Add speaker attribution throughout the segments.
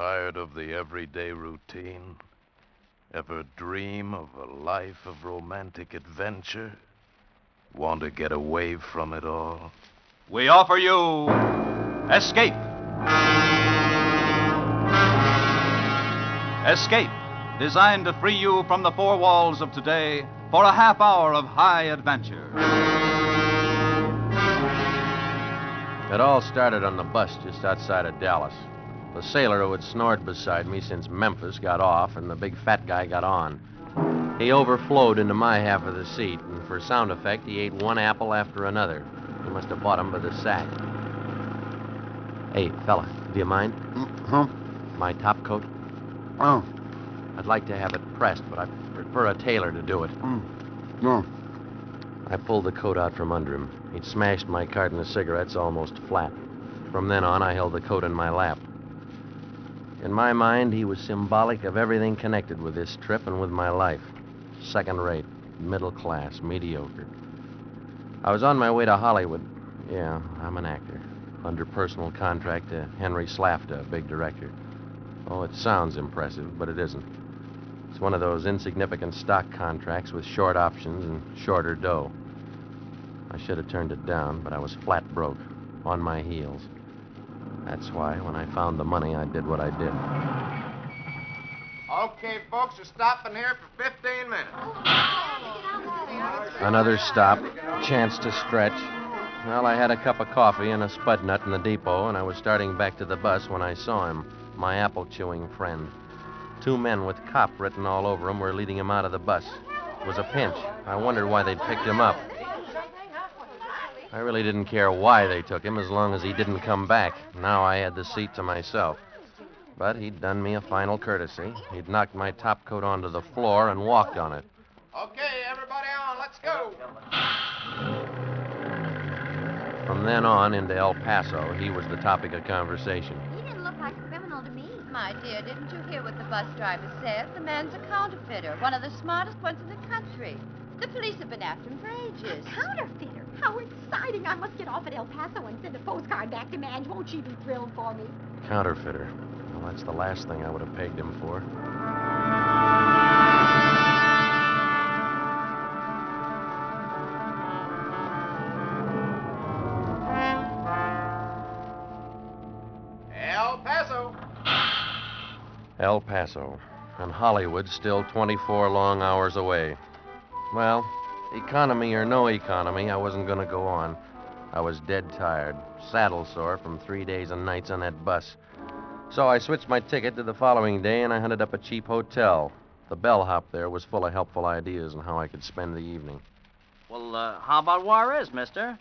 Speaker 1: Tired of the everyday routine? Ever dream of a life of romantic adventure? Want to get away from it all?
Speaker 2: We offer you Escape. Escape, designed to free you from the four walls of today for a half hour of high adventure.
Speaker 3: It all started on the bus just outside of Dallas. The sailor who had snored beside me since Memphis got off, and the big fat guy got on. He overflowed into my half of the seat, and for sound effect, he ate one apple after another. He must have bought them by the sack. Hey, fella, do you mind?
Speaker 4: Huh?
Speaker 3: My top coat?
Speaker 4: Oh.
Speaker 3: I'd like to have it pressed, but I prefer a tailor to do it.
Speaker 4: No.
Speaker 3: I pulled the coat out from under him. He'd smashed my carton of cigarettes almost flat. From then on, I held the coat in my lap. In my mind, he was symbolic of everything connected with this trip and with my life. Second-rate, middle-class, mediocre. I was on my way to Hollywood. Yeah, I'm an actor. Under personal contract to Henry Slafta, a big director. Oh, it sounds impressive, but it isn't. It's one of those insignificant stock contracts with short options and shorter dough. I should have turned it down, but I was flat broke, on my heels. That's why, when I found the money, I did what I did.
Speaker 5: Okay, folks, we're stopping here for 15 minutes.
Speaker 3: Another stop, chance to stretch. Well, I had a cup of coffee and a spud nut in the depot, and I was starting back to the bus when I saw him, my apple-chewing friend. Two men with cop written all over them were leading him out of the bus. It was a pinch. I wondered why they'd picked him up. I really didn't care why they took him as long as he didn't come back. Now I had the seat to myself. But he'd done me a final courtesy. He'd knocked my top coat onto the floor and walked on it.
Speaker 5: Okay, everybody on, let's go.
Speaker 3: From then on into El Paso, he was the topic of conversation.
Speaker 6: He didn't look like a criminal to me. My dear, didn't you hear what the bus driver said? The man's a counterfeiter, one of the smartest ones in the country. The police have been after him for ages.
Speaker 7: A counterfeiter? How exciting. I must get off at El Paso and send a postcard back to Madge. Won't she be thrilled for me?
Speaker 3: Counterfeiter. Well, that's the last thing I would have pegged him for.
Speaker 5: El Paso.
Speaker 3: El Paso. And Hollywood still 24 long hours away. Well, economy or no economy, I wasn't going to go on. I was dead tired, saddle sore from 3 days and nights on that bus. So I switched my ticket to the following day, and I hunted up a cheap hotel. The bellhop there was full of helpful ideas on how I could spend the evening.
Speaker 8: Well, how about Juarez, mister?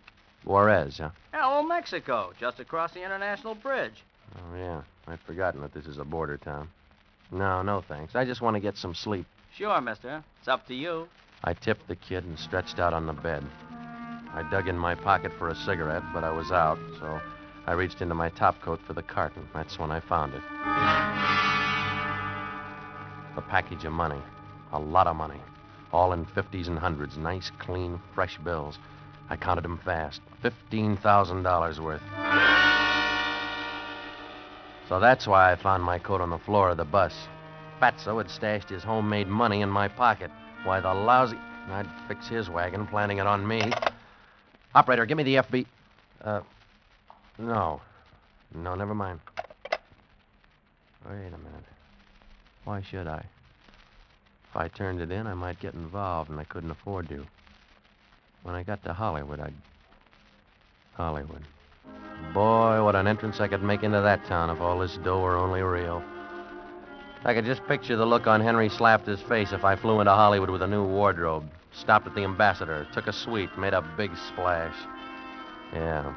Speaker 3: Juarez, huh?
Speaker 8: Yeah, old Mexico, just across the International Bridge.
Speaker 3: Oh, yeah. I'd forgotten that this is a border town. No, thanks. I just want to get some sleep.
Speaker 8: Sure, mister. It's up to you.
Speaker 3: I tipped the kid and stretched out on the bed. I dug in my pocket for a cigarette, but I was out, so I reached into my topcoat for the carton. That's when I found it. The package of money. A lot of money. All in 50s and 100s. Nice, clean, fresh bills. I counted them fast. $15,000 worth. So that's why I found my coat on the floor of the bus. Fatso had stashed his homemade money in my pocket. Why, the lousy... I'd fix his wagon, planning it on me. Operator, give me the FB... No, never mind. Wait a minute. Why should I? If I turned it in, I might get involved, and I couldn't afford to. When I got to Hollywood, Hollywood. Boy, what an entrance I could make into that town if all this dough were only real. I could just picture the look on Henry Slafta's face if I flew into Hollywood with a new wardrobe, stopped at the Ambassador, took a suite, made a big splash. Yeah,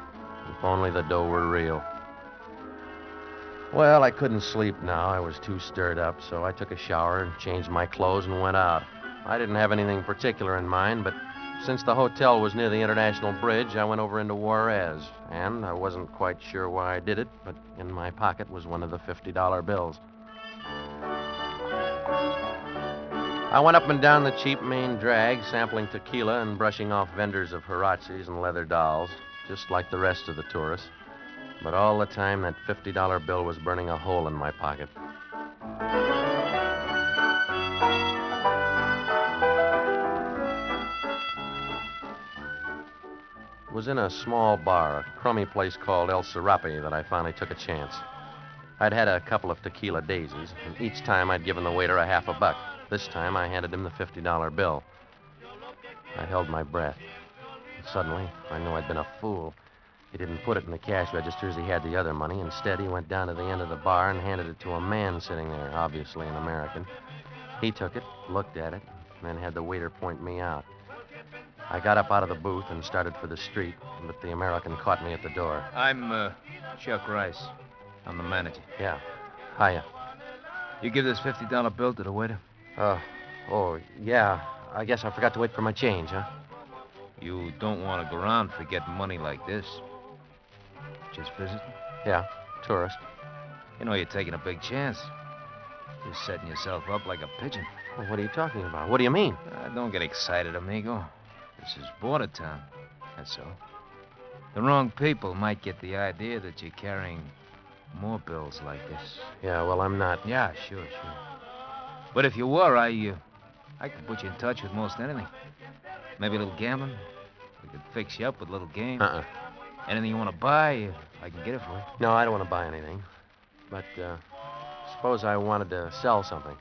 Speaker 3: if only the dough were real. Well, I couldn't sleep now. I was too stirred up, so I took a shower and changed my clothes and went out. I didn't have anything particular in mind, but since the hotel was near the International Bridge, I went over into Juarez, and I wasn't quite sure why I did it, but in my pocket was one of the $50 bills. I went up and down the cheap main drag, sampling tequila and brushing off vendors of Huaraches and leather dolls, just like the rest of the tourists. But all the time, that $50 bill was burning a hole in my pocket. It was in a small bar, a crummy place called El Serape, that I finally took a chance. I'd had a couple of tequila daisies, and each time I'd given the waiter a half a buck. This time I handed him the $50 bill. I held my breath. And suddenly, I knew I'd been a fool. He didn't put it in the cash register as he had the other money. Instead, he went down to the end of the bar and handed it to a man sitting there, obviously an American. He took it, looked at it, and then had the waiter point me out. I got up out of the booth and started for the street, but the American caught me at the door.
Speaker 9: I'm Chuck Rice. I'm the manager.
Speaker 3: Yeah. Hiya.
Speaker 9: You give this $50 bill to the waiter?
Speaker 3: Yeah. I guess I forgot to wait for my change, huh?
Speaker 9: You don't want to go around forgetting money like this. Just visiting?
Speaker 3: Yeah, tourist.
Speaker 9: You know you're taking a big chance. You're setting yourself up like a pigeon.
Speaker 3: Well, what are you talking about? What do you mean?
Speaker 9: Don't get excited, amigo. This is border town. That's all. The wrong people might get the idea that you're carrying more bills like this.
Speaker 3: Yeah, well, I'm not.
Speaker 9: Yeah, sure. But if you were, I could put you in touch with most anything. Maybe a little gambling. We could fix you up with a little game. Anything you want to buy, I can get it for you.
Speaker 3: No, I don't want to buy anything. But, suppose I wanted to sell something.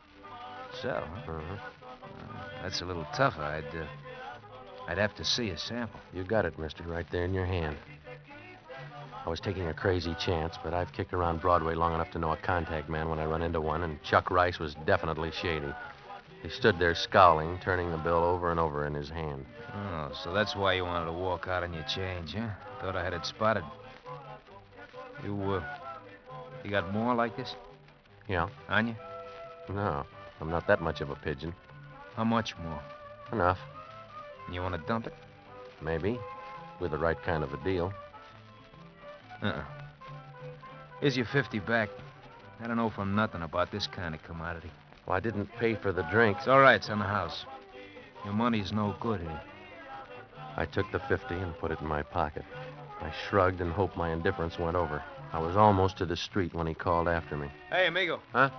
Speaker 9: Sell, huh? That's a little tougher. I'd have to see a sample.
Speaker 3: You got it, mister, right there in your hand. I was taking a crazy chance, but I've kicked around Broadway long enough to know a contact man when I run into one, and Chuck Rice was definitely shady. He stood there scowling, turning the bill over and over in his hand.
Speaker 9: Oh, so that's why you wanted to walk out on your change, huh? Thought I had it spotted. You got more like this?
Speaker 3: Yeah.
Speaker 9: On you?
Speaker 3: No, I'm not that much of a pigeon.
Speaker 9: How much more?
Speaker 3: Enough.
Speaker 9: And you want to dump it?
Speaker 3: Maybe, with the right kind of a deal.
Speaker 9: Here's your 50 back. I don't know from nothing about this kind of commodity.
Speaker 3: Well, I didn't pay for the drinks.
Speaker 9: It's all right. It's in the house. Your money's no good here.
Speaker 3: I took the 50 and put it in my pocket. I shrugged and hoped my indifference went over. I was almost to the street when he called after me.
Speaker 9: Hey, amigo.
Speaker 3: Huh?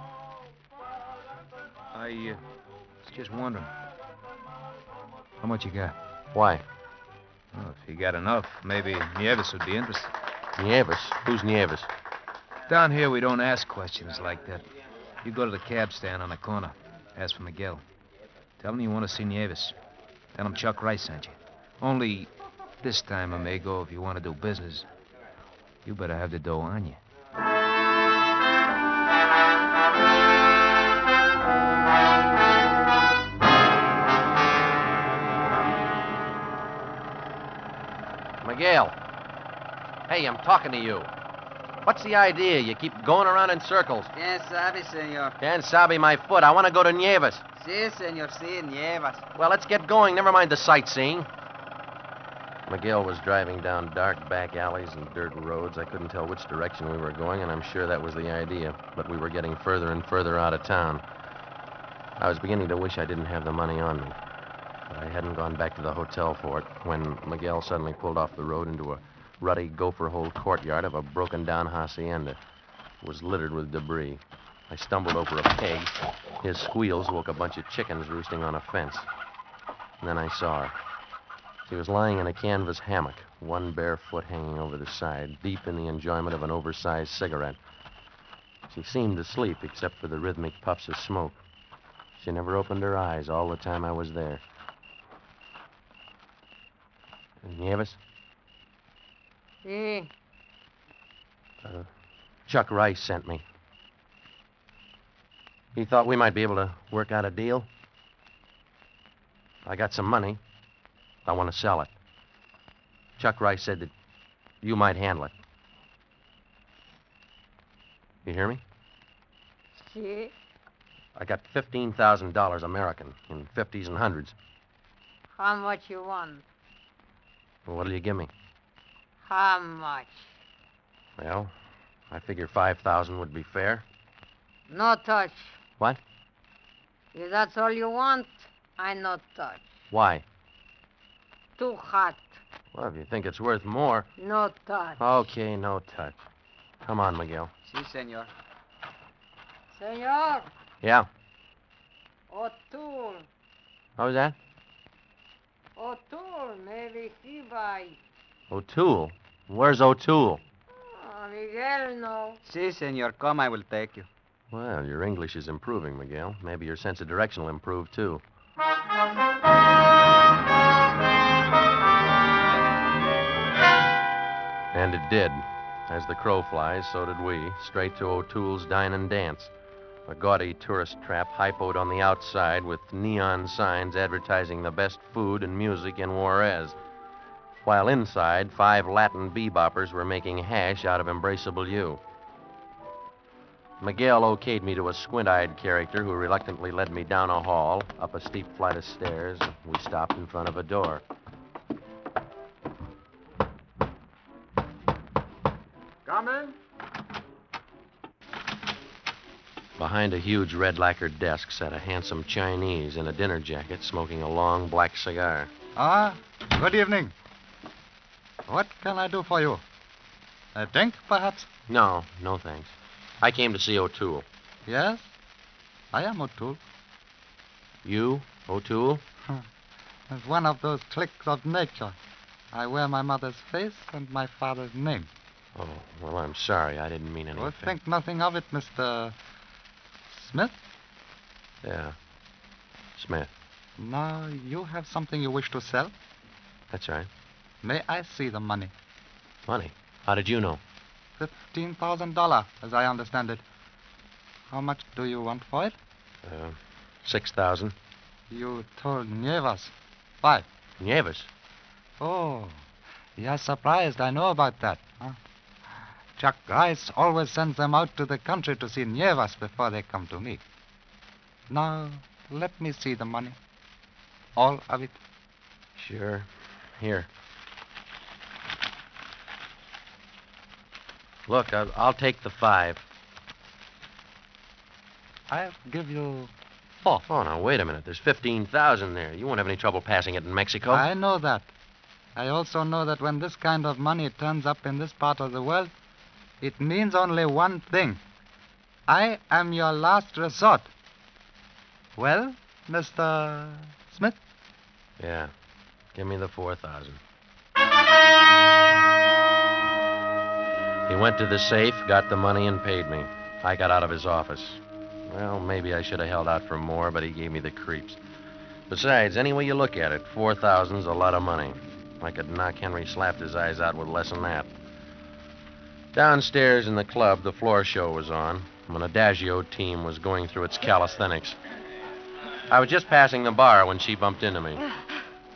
Speaker 9: I was just wondering. How much you got?
Speaker 3: Why?
Speaker 9: Well, if you got enough, maybe Nieves would be interested.
Speaker 3: Nieves? Who's Nieves?
Speaker 9: Down here, we don't ask questions like that. You go to the cab stand on the corner. Ask for Miguel. Tell him you want to see Nieves. Tell him Chuck Rice sent you. Only this time, amigo, if you want to do business, you better have the dough on you.
Speaker 3: Miguel. Hey, I'm talking to you. What's the idea? You keep going around in circles.
Speaker 10: Bien sabe, senor.
Speaker 3: Can't sabe my foot. I want to go to Nieves.
Speaker 10: Si, senor, si, Nieves.
Speaker 3: Well, let's get going. Never mind the sightseeing. Miguel was driving down dark back alleys and dirt roads. I couldn't tell which direction we were going, and I'm sure that was the idea. But we were getting further and further out of town. I was beginning to wish I didn't have the money on me. But I hadn't gone back to the hotel for it when Miguel suddenly pulled off the road into a ruddy gopher-hole courtyard of a broken-down hacienda. It was littered with debris. I stumbled over a peg. His squeals woke a bunch of chickens roosting on a fence. And then I saw her. She was lying in a canvas hammock, one bare foot hanging over the side, deep in the enjoyment of an oversized cigarette. She seemed asleep except for the rhythmic puffs of smoke. She never opened her eyes all the time I was there. Nieves?
Speaker 10: Si.
Speaker 3: Chuck Rice sent me. He thought we might be able to work out a deal. I got some money. I want to sell it. Chuck Rice said that you might handle it. You hear me?
Speaker 10: Si.
Speaker 3: I got $15,000 American in 50s and 100s.
Speaker 10: How much you want?
Speaker 3: Well, what'll you give me?
Speaker 10: How much?
Speaker 3: Well, I figure 5,000 would be fair.
Speaker 10: No touch.
Speaker 3: What?
Speaker 10: If that's all you want, I no touch.
Speaker 3: Why?
Speaker 10: Too hot.
Speaker 3: Well, if you think it's worth more.
Speaker 10: No touch.
Speaker 3: Okay, no touch. Come on, Miguel.
Speaker 8: Si, senor.
Speaker 10: Senor,
Speaker 3: Yeah.
Speaker 10: O'Toole.
Speaker 3: What was that?
Speaker 10: O'Toole, maybe he buy.
Speaker 3: O'Toole. Where's O'Toole?
Speaker 10: Oh, Miguel, no.
Speaker 8: Si, senor. Come, I will take you.
Speaker 3: Well, your English is improving, Miguel. Maybe your sense of direction will improve, too. And it did. As the crow flies, so did we, straight to O'Toole's Dine and Dance, a gaudy tourist trap hypoed on the outside with neon signs advertising the best food and music in Juarez, while inside, 5 Latin beboppers were making hash out of Embraceable You. Miguel okayed me to a squint-eyed character who reluctantly led me down a hall, up a steep flight of stairs. We stopped in front of a door.
Speaker 5: Come in.
Speaker 3: Behind a huge red lacquered desk sat a handsome Chinese in a dinner jacket smoking a long black cigar.
Speaker 11: Ah, good evening. What can I do for you? A drink, perhaps?
Speaker 3: No, thanks. I came to see O'Toole.
Speaker 11: Yes, I am O'Toole.
Speaker 3: You, O'Toole?
Speaker 11: As one of those cliques of nature. I wear my mother's face and my father's name.
Speaker 3: Oh, well, I'm sorry. I didn't mean anything.
Speaker 11: Oh, think nothing of it, Mr. Smith.
Speaker 3: Yeah, Smith.
Speaker 11: Now, you have something you wish to sell?
Speaker 3: That's right.
Speaker 11: May I see the money?
Speaker 3: Money? How did you know?
Speaker 11: $15,000, as I understand it. How much do you want for it?
Speaker 3: 6,000.
Speaker 11: You told Nievas. 5.
Speaker 3: Nieves?
Speaker 11: Oh, you're surprised. I know about that. Huh? Chuck Rice always sends them out to the country to see Nievas before they come to me. Now, let me see the money. All of it.
Speaker 3: Sure. Here. Look, I'll take the 5.
Speaker 11: I'll give you 4.
Speaker 3: Oh, now, wait a minute. There's 15,000 there. You won't have any trouble passing it in Mexico.
Speaker 11: I know that. I also know that when this kind of money turns up in this part of the world, it means only one thing. I am your last resort. Well, Mr. Smith?
Speaker 3: Yeah. Give me the 4,000. He went to the safe, got the money, and paid me. I got out of his office. Well, maybe I should have held out for more, but he gave me the creeps. Besides, any way you look at it, 4,000's a lot of money. I could knock Henry slapped his eyes out with less than that. Downstairs in the club, the floor show was on. An Adagio team was going through its calisthenics. I was just passing the bar when she bumped into me.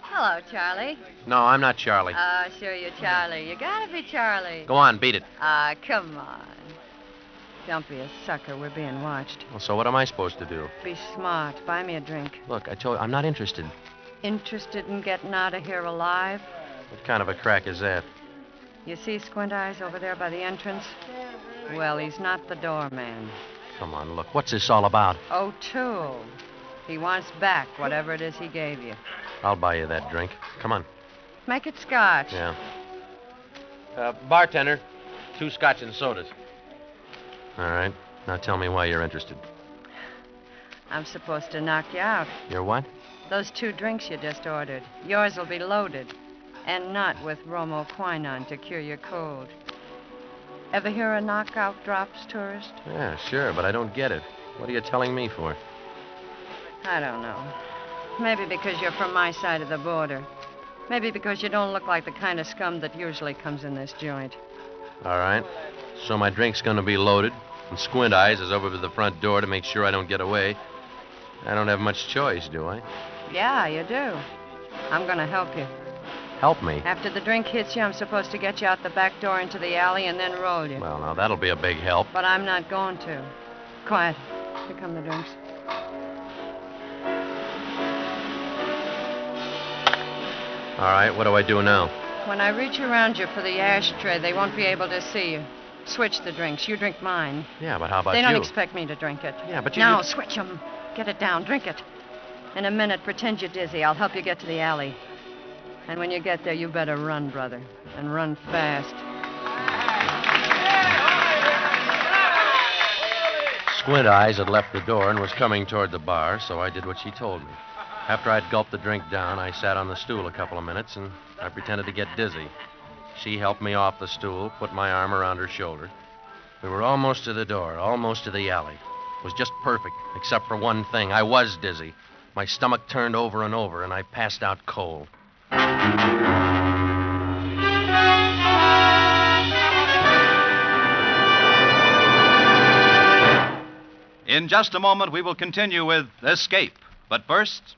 Speaker 6: Hello, Charlie.
Speaker 3: No, I'm not Charlie.
Speaker 6: Sure you're Charlie. You gotta be Charlie.
Speaker 3: Go on, beat it.
Speaker 6: Come on. Don't be a sucker. We're being watched.
Speaker 3: Well, so what am I supposed to do?
Speaker 6: Be smart. Buy me a drink.
Speaker 3: Look, I told you, I'm not interested.
Speaker 6: Interested in getting out of here alive?
Speaker 3: What kind of a crack is that?
Speaker 6: You see Squint Eyes over there by the entrance? Well, he's not the doorman.
Speaker 3: Come on, look. What's this all about?
Speaker 6: O'Toole. He wants back whatever it is he gave you.
Speaker 3: I'll buy you that drink. Come on.
Speaker 6: Make it scotch.
Speaker 3: Yeah. Bartender, 2 scotch and sodas. All right. Now tell me why you're interested.
Speaker 6: I'm supposed to knock you out.
Speaker 3: You're what?
Speaker 6: Those 2 drinks you just ordered. Yours will be loaded. And not with bromoquinine to cure your cold. Ever hear of knockout drops, tourist?
Speaker 3: Yeah, sure, but I don't get it. What are you telling me for?
Speaker 6: I don't know. Maybe because you're from my side of the border. Maybe because you don't look like the kind of scum that usually comes in this joint.
Speaker 3: All right. So my drink's going to be loaded, and Squint Eyes is over to the front door to make sure I don't get away. I don't have much choice, do I?
Speaker 6: Yeah, you do. I'm going to help you.
Speaker 3: Help me?
Speaker 6: After the drink hits you, I'm supposed to get you out the back door into the alley and then roll you.
Speaker 3: Well, now, that'll be a big help.
Speaker 6: But I'm not going to. Quiet. Here come the drinks.
Speaker 3: All right, what do I do now?
Speaker 6: When I reach around you for the ashtray, they won't be able to see you. Switch the drinks. You drink mine.
Speaker 3: Yeah, but how about
Speaker 6: you?
Speaker 3: you?
Speaker 6: They don't expect me to drink it.
Speaker 3: Yeah, but you...
Speaker 6: Now, switch them. Get it down. Drink it. In a minute, pretend you're dizzy. I'll help you get to the alley. And when you get there, you better run, brother. And run fast.
Speaker 3: Squint Eyes had left the door and was coming toward the bar, so I did what she told me. After I'd gulped the drink down, I sat on the stool a couple of minutes, and I pretended to get dizzy. She helped me off the stool, put my arm around her shoulder. We were almost to the door, almost to the alley. It was just perfect, except for one thing. I was dizzy. My stomach turned over and over, and I passed out cold.
Speaker 2: In just a moment, we will continue with Escape. But first,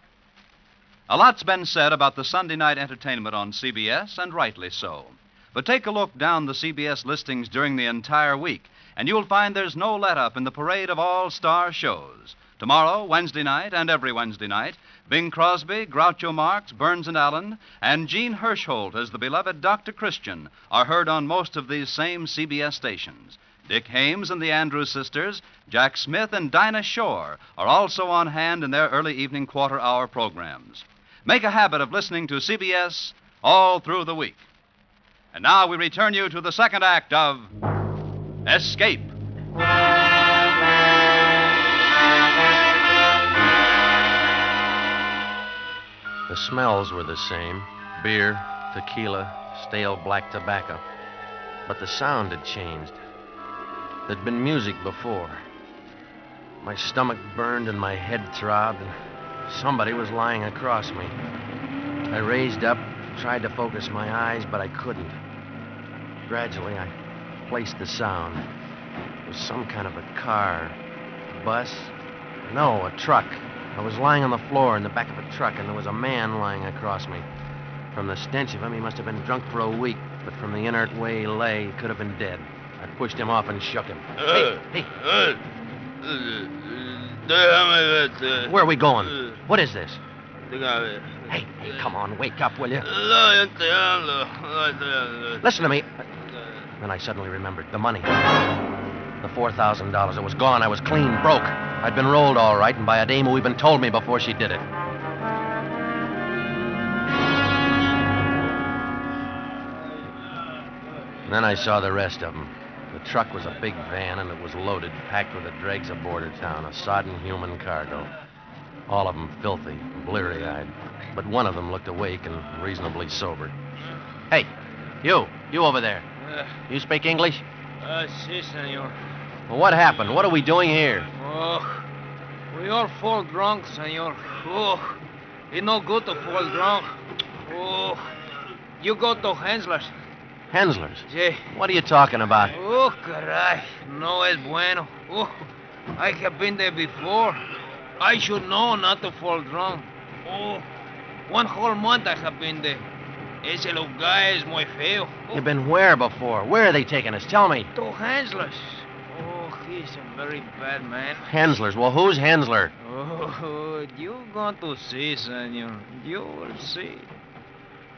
Speaker 2: a lot's been said about the Sunday night entertainment on CBS, and rightly so. But take a look down the CBS listings during the entire week, and you'll find there's no let-up in the parade of all-star shows. Tomorrow, Wednesday night, and every Wednesday night, Bing Crosby, Groucho Marx, Burns and Allen, and Gene Hirschholt as the beloved Dr. Christian are heard on most of these same CBS stations. Dick Hames and the Andrews Sisters, Jack Smith and Dinah Shore are also on hand in their early evening quarter-hour programs. Make a habit of listening to CBS all through the week. And now we return you to the second act of Escape.
Speaker 3: The smells were the same. Beer, tequila, stale black tobacco. But the sound had changed. There'd been music before. My stomach burned and my head throbbed, and somebody was lying across me. I raised up, tried to focus my eyes, but I couldn't. Gradually, I placed the sound. It was some kind of a car, bus. No, a truck. I was lying on the floor in the back of a truck, and there was a man lying across me. From the stench of him, he must have been drunk for a week, but from the inert way he lay, he could have been dead. I pushed him off and shook him. Hey. Where are we going? What is this? Hey, come on, wake up, will you? Listen to me. Then I suddenly remembered the money. The $4,000. It was gone. I was clean broke. I'd been rolled all right, and by a dame who even told me before she did it. And then I saw the rest of them. The truck was a big van, and it was loaded, packed with the dregs of border town, a sodden human cargo. All of them filthy, bleary-eyed. But one of them looked awake and reasonably sober. Hey, you over there. You speak English?
Speaker 12: Si, senor.
Speaker 3: Well, what happened? What are we doing here?
Speaker 12: Oh, we all fall drunk, senor. Oh, it's no good to fall drunk. Oh, you go to Hensler's.
Speaker 3: Hensler's?
Speaker 12: Sí.
Speaker 3: What are you talking about?
Speaker 12: Oh, caray. No es bueno. Oh, I have been there before. I should know not to fall drunk. Oh, 1 whole month I have been there. Ese lugar es muy feo. Oh.
Speaker 3: You've been where before? Where are they taking us? Tell me.
Speaker 12: To Hensler's. Oh, he's a very bad man.
Speaker 3: Hensler's? Well, who's Hensler?
Speaker 12: Oh, you're going to see, senor. You will see.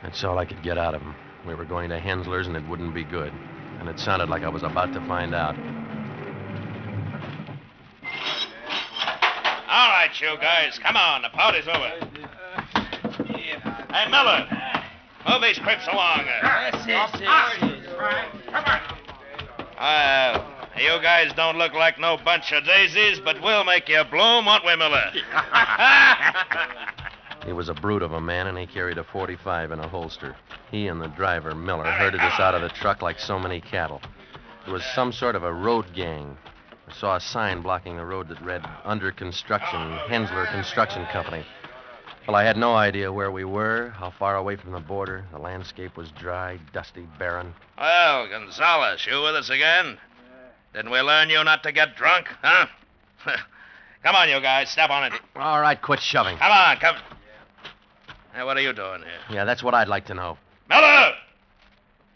Speaker 3: That's all I could get out of him. We were going to Hensler's, and it wouldn't be good. And it sounded like I was about to find out.
Speaker 1: All right, you guys, come on. The party's over. Hey, Miller, move these creeps along. You guys don't look like no bunch of daisies, but we'll make you bloom, won't we, Miller?
Speaker 3: He was a brute of a man, and he carried a .45 in a holster. He and the driver, Miller, herded us out of the truck like so many cattle. It was some sort of a road gang. I saw a sign blocking the road that read, "Under Construction, Hensler Construction Company." Well, I had no idea where we were, how far away from the border. The landscape was dry, dusty, barren.
Speaker 1: Well, Gonzales, you with us again? Didn't we learn you not to get drunk, huh? Come on, you guys, step on it.
Speaker 3: All right, quit shoving.
Speaker 1: Come on, come. Hey, what are you doing here?
Speaker 3: Yeah, that's what I'd like to know.
Speaker 1: Miller!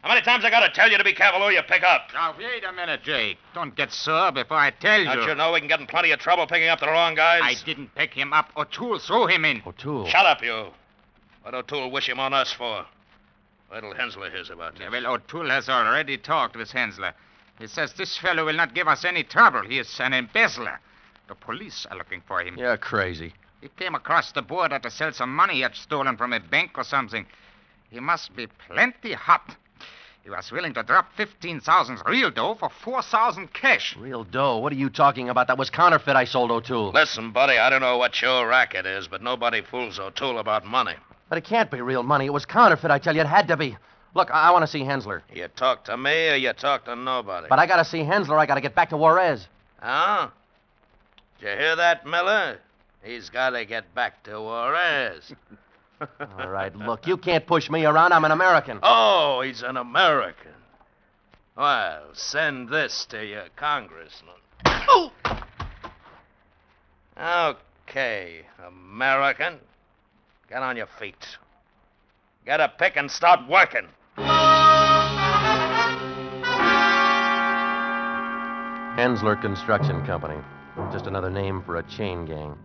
Speaker 1: How many times I gotta tell you to be careful who you pick up?
Speaker 11: Now, wait a minute, Jake. Don't get sore before I tell you.
Speaker 1: Don't you know we can get in plenty of trouble picking up the wrong guys?
Speaker 11: I didn't pick him up. O'Toole threw him in.
Speaker 3: O'Toole?
Speaker 1: Shut up, you. What'd O'Toole wish him on us for? Wait till Hensler hears about this.
Speaker 11: Well, O'Toole has already talked with Hensler. He says this fellow will not give us any trouble. He is an embezzler. The police are looking for him.
Speaker 3: You're crazy.
Speaker 11: He came across the border to sell some money he had stolen from a bank or something. He must be plenty hot. He was willing to drop 15,000 real dough for 4,000 cash.
Speaker 3: Real dough? What are you talking about? That was counterfeit I sold O'Toole.
Speaker 1: Listen, buddy, I don't know what your racket is, but nobody fools O'Toole about money.
Speaker 3: But it can't be real money. It was counterfeit, I tell you. It had to be. Look, I want to see Hensler.
Speaker 1: You talk to me or you talk to nobody?
Speaker 3: But I got to see Hensler. I got to get back to Juarez.
Speaker 1: Huh? Did you hear that, Miller? He's got to get back to Juarez.
Speaker 3: All right, look, you can't push me around. I'm an American.
Speaker 1: Oh, he's an American. Well, send this to your congressman. Okay, American. Get on your feet. Get a pick and start working.
Speaker 3: Hensler Construction Company. Just another name for a chain gang.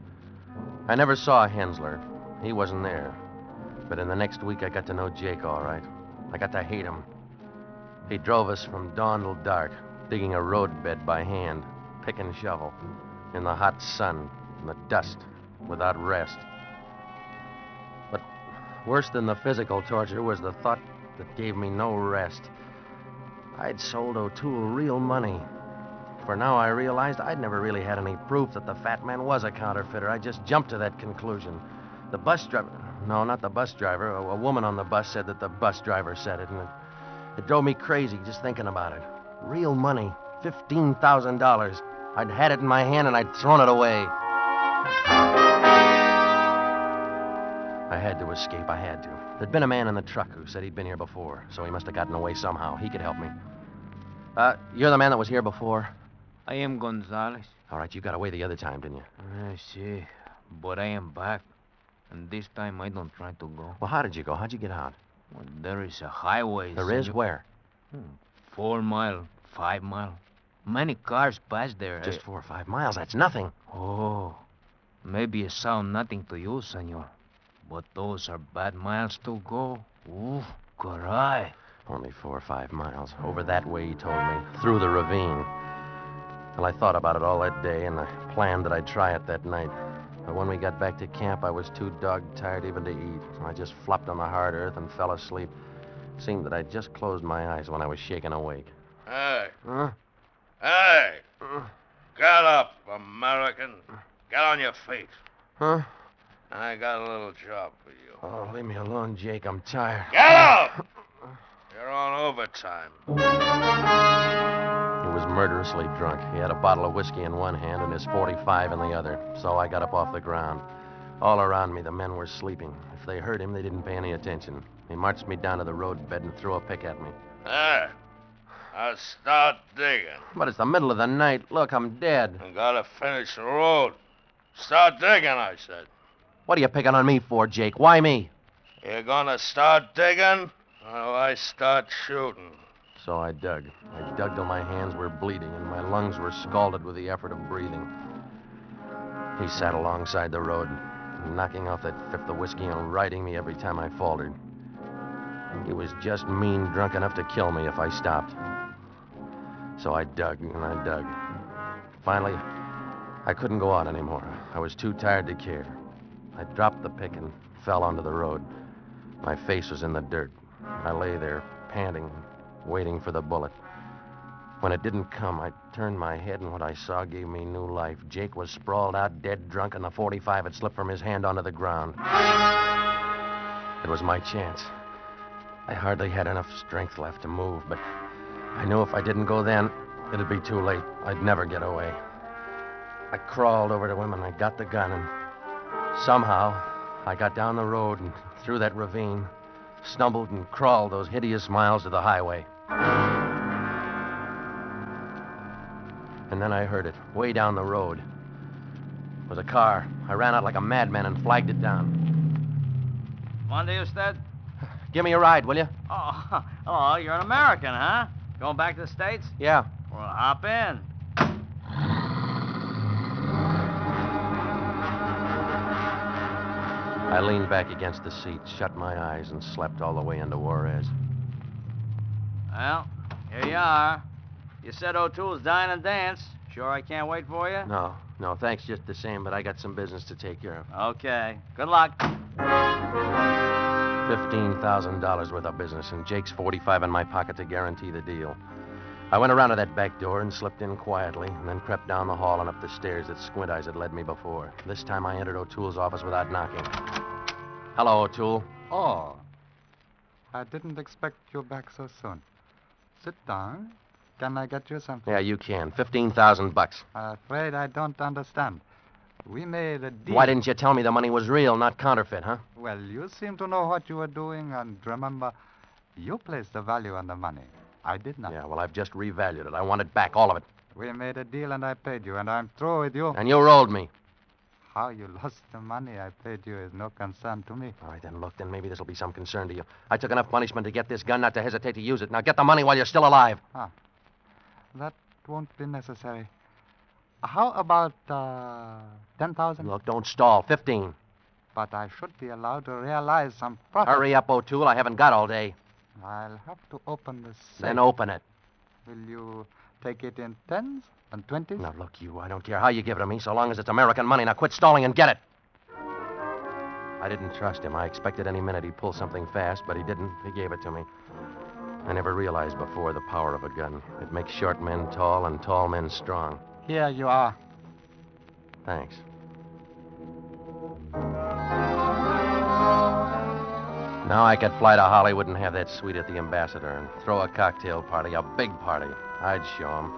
Speaker 3: I never saw Hensler. He wasn't there. But in the next week, I got to know Jake all right. I got to hate him. He drove us from dawn till dark, digging a roadbed by hand, pick and shovel, in the hot sun, in the dust, without rest. But worse than the physical torture was the thought that gave me no rest. I'd sold O'Toole real money. For now I realized I'd never really had any proof that the fat man was a counterfeiter. I just jumped to that conclusion. The bus driver... No, not the bus driver. A woman on the bus said that the bus driver said it, and it drove me crazy just thinking about it. Real money. $15,000. I'd had it in my hand and I'd thrown it away. I had to escape. I had to. There'd been a man in the truck who said he'd been here before, so he must have gotten away somehow. He could help me. You're the man that was here before?
Speaker 12: I am Gonzalez.
Speaker 3: All right, you got away the other time, didn't you?
Speaker 12: I see. But I am back. And this time I don't try to go.
Speaker 3: Well, how did you go? How'd you get out?
Speaker 12: Well, there is a highway.
Speaker 3: There is? Where?
Speaker 12: 4 mile, 5 mile. Many cars pass there.
Speaker 3: Just 4 or 5 miles. That's nothing.
Speaker 12: Oh, maybe it sounds nothing to you, senor. But those are bad miles to go. Ooh, caray.
Speaker 3: Only 4 or 5 miles. Over that way, he told me. Through the ravine. Well, I thought about it all that day, and I planned that I'd try it that night. But when we got back to camp, I was too dog-tired even to eat. I just flopped on the hard earth and fell asleep. It seemed that I'd just closed my eyes when I was shaken awake.
Speaker 1: Hey.
Speaker 3: Huh?
Speaker 1: Hey. Get up, American. Get on your feet.
Speaker 3: Huh?
Speaker 1: I got a little job for you.
Speaker 3: Oh, leave me alone, Jake. I'm tired.
Speaker 1: Get up! You're on overtime.
Speaker 3: He was murderously drunk. He had a bottle of whiskey in one hand and his .45 in the other. So I got up off the ground. All around me, the men were sleeping. If they heard him, they didn't pay any attention. He marched me down to the roadbed and threw a pick at me.
Speaker 1: There. I'll start digging.
Speaker 3: But it's the middle of the night. Look, I'm dead.
Speaker 1: I gotta finish the road. Start digging, I said.
Speaker 3: What are you picking on me for, Jake? Why me?
Speaker 1: You're gonna start digging, or do I start shooting?
Speaker 3: So I dug. I dug till my hands were bleeding and my lungs were scalded with the effort of breathing. He sat alongside the road, knocking off that fifth of whiskey and riding me every time I faltered. He was just mean drunk enough to kill me if I stopped. So I dug and I dug. Finally, I couldn't go on anymore. I was too tired to care. I dropped the pick and fell onto the road. My face was in the dirt. I lay there, panting, waiting for the bullet. When it didn't come, I turned my head, and what I saw gave me new life. Jake was sprawled out, dead drunk, and the .45 had slipped from his hand onto the ground. It was my chance. I hardly had enough strength left to move, but I knew if I didn't go then, it'd be too late. I'd never get away. I crawled over to him, and I got the gun, and somehow I got down the road and through that ravine, stumbled and crawled those hideous miles to the highway. And then I heard it, way down the road. It was a car. I ran out like a madman and flagged it down.
Speaker 8: Monday, Usted?
Speaker 3: Give me a ride, will you?
Speaker 8: Oh, you're an American, huh? Going back to the States?
Speaker 3: Yeah.
Speaker 8: Well, hop in.
Speaker 3: I leaned back against the seat, shut my eyes, and slept all the way into Juarez.
Speaker 8: Well, here you are. You said O'Toole's dine and dance. Sure I can't wait for you?
Speaker 3: No, thanks just the same, but I got some business to take care of.
Speaker 8: Okay. Good luck.
Speaker 3: $15,000 worth of business, and Jake's 45 in my pocket to guarantee the deal. I went around to that back door and slipped in quietly, and then crept down the hall and up the stairs that Squint Eyes had led me before. This time I entered O'Toole's office without knocking. Hello, O'Toole.
Speaker 11: Oh. I didn't expect you back so soon. Sit down. Can I get you something?
Speaker 3: Yeah, you can. $15,000.
Speaker 11: Afraid I don't understand. We made a deal.
Speaker 3: Why didn't you tell me the money was real, not counterfeit, huh?
Speaker 11: Well, you seem to know what you were doing, and remember, you placed the value on the money. I did not.
Speaker 3: Yeah, well, I've just revalued it. I want it back, all of it.
Speaker 11: We made a deal, and I paid you, and I'm through with you.
Speaker 3: And you rolled me.
Speaker 11: How you lost the money I paid you is no concern to me.
Speaker 3: All right, then look, then maybe this will be some concern to you. I took enough punishment to get this gun not to hesitate to use it. Now get the money while you're still alive.
Speaker 11: That won't be necessary. How about 10,000?
Speaker 3: Look, don't stall. 15.
Speaker 11: But I should be allowed to realize some profit.
Speaker 3: Hurry up, O'Toole. I haven't got all day.
Speaker 11: I'll have to open the safe.
Speaker 3: Then open it.
Speaker 11: Will you take it in 10s and 20s?
Speaker 3: Now, look, I don't care how you give it to me, so long as it's American money. Now quit stalling and get it. I didn't trust him. I expected any minute he'd pull something fast, but he didn't. He gave it to me. I never realized before the power of a gun. It makes short men tall and tall men strong.
Speaker 11: Here you are.
Speaker 3: Thanks. Now I could fly to Hollywood and have that suite at the Ambassador and throw a cocktail party, a big party. I'd show 'em.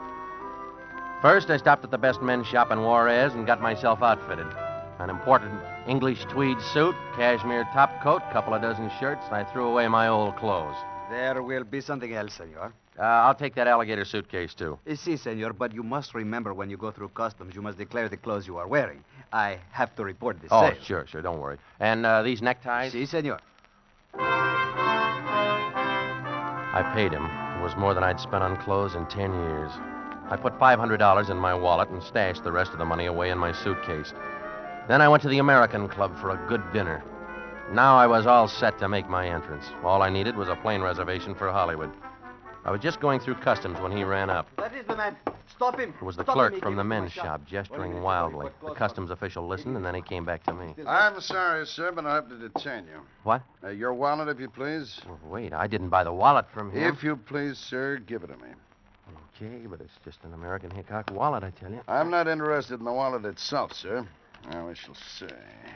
Speaker 3: First, I stopped at the best men's shop in Juarez and got myself outfitted. An important English tweed suit, cashmere topcoat, couple of dozen shirts, and I threw away my old clothes.
Speaker 13: There will be something else, senor.
Speaker 3: I'll take that alligator suitcase, too.
Speaker 13: Si, senor, but you must remember when you go through customs, you must declare the clothes you are wearing. I have to report the sale.
Speaker 3: Sure, don't worry. And these neckties?
Speaker 13: Si, senor.
Speaker 3: I paid him. It was more than I'd spent on clothes in 10 years. I put $500 in my wallet and stashed the rest of the money away in my suitcase. Then I went to the American Club for a good dinner. Now I was all set to make my entrance. All I needed was a plane reservation for Hollywood. I was just going through customs when he ran up.
Speaker 13: That is the man. Stop him.
Speaker 3: It was the clerk from the men's shop, gesturing wildly. The customs official listened, and then he came back to me.
Speaker 4: I'm sorry, sir, but I'll have to detain you.
Speaker 3: What?
Speaker 4: Your wallet, if you please.
Speaker 3: Well, wait, I didn't buy the wallet from him.
Speaker 4: If you please, sir, give it to me.
Speaker 3: Okay, but it's just an American Hickok wallet, I tell you.
Speaker 4: I'm not interested in the wallet itself, sir. Now, we shall see.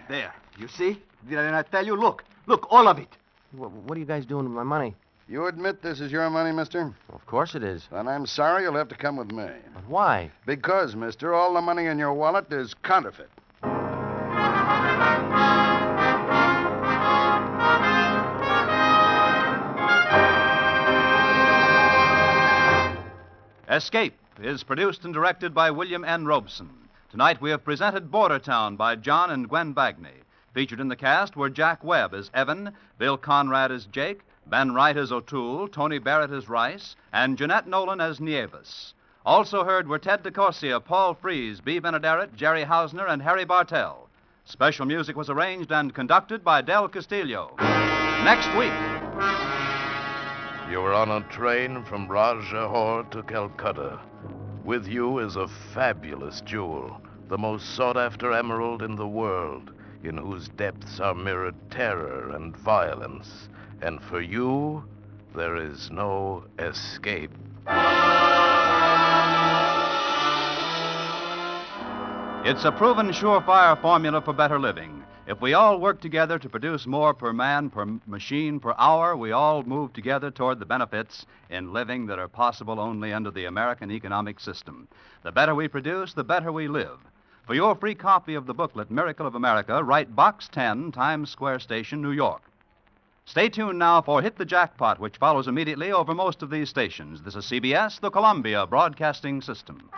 Speaker 13: There. You see? Did I not tell you? Look, all of it.
Speaker 3: What are you guys doing with my money?
Speaker 4: You admit this is your money, mister?
Speaker 3: Of course it is.
Speaker 4: Then I'm sorry you'll have to come with me.
Speaker 3: But why?
Speaker 4: Because, mister, all the money in your wallet is counterfeit.
Speaker 2: Escape is produced and directed by William N. Robeson. Tonight we have presented Border Town by John and Gwen Bagney. Featured in the cast were Jack Webb as Evan, Bill Conrad as Jake, Ben Wright as O'Toole, Tony Barrett as Rice, and Jeanette Nolan as Nieves. Also heard were Ted DeCorsia, Paul Frees, Bea Benaderet, Jerry Hausner, and Harry Bartell. Special music was arranged and conducted by Del Castillo. Next week.
Speaker 1: You were on a train from Rajahor to Calcutta. With you is a fabulous jewel, the most sought-after emerald in the world, in whose depths are mirrored terror and violence. And for you, there is no escape.
Speaker 2: It's a proven surefire formula for better living. If we all work together to produce more per man, per machine, per hour, we all move together toward the benefits in living that are possible only under the American economic system. The better we produce, the better we live. For your free copy of the booklet, Miracle of America, write Box 10, Times Square Station, New York. Stay tuned now for Hit the Jackpot, which follows immediately over most of these stations. This is CBS, the Columbia Broadcasting System.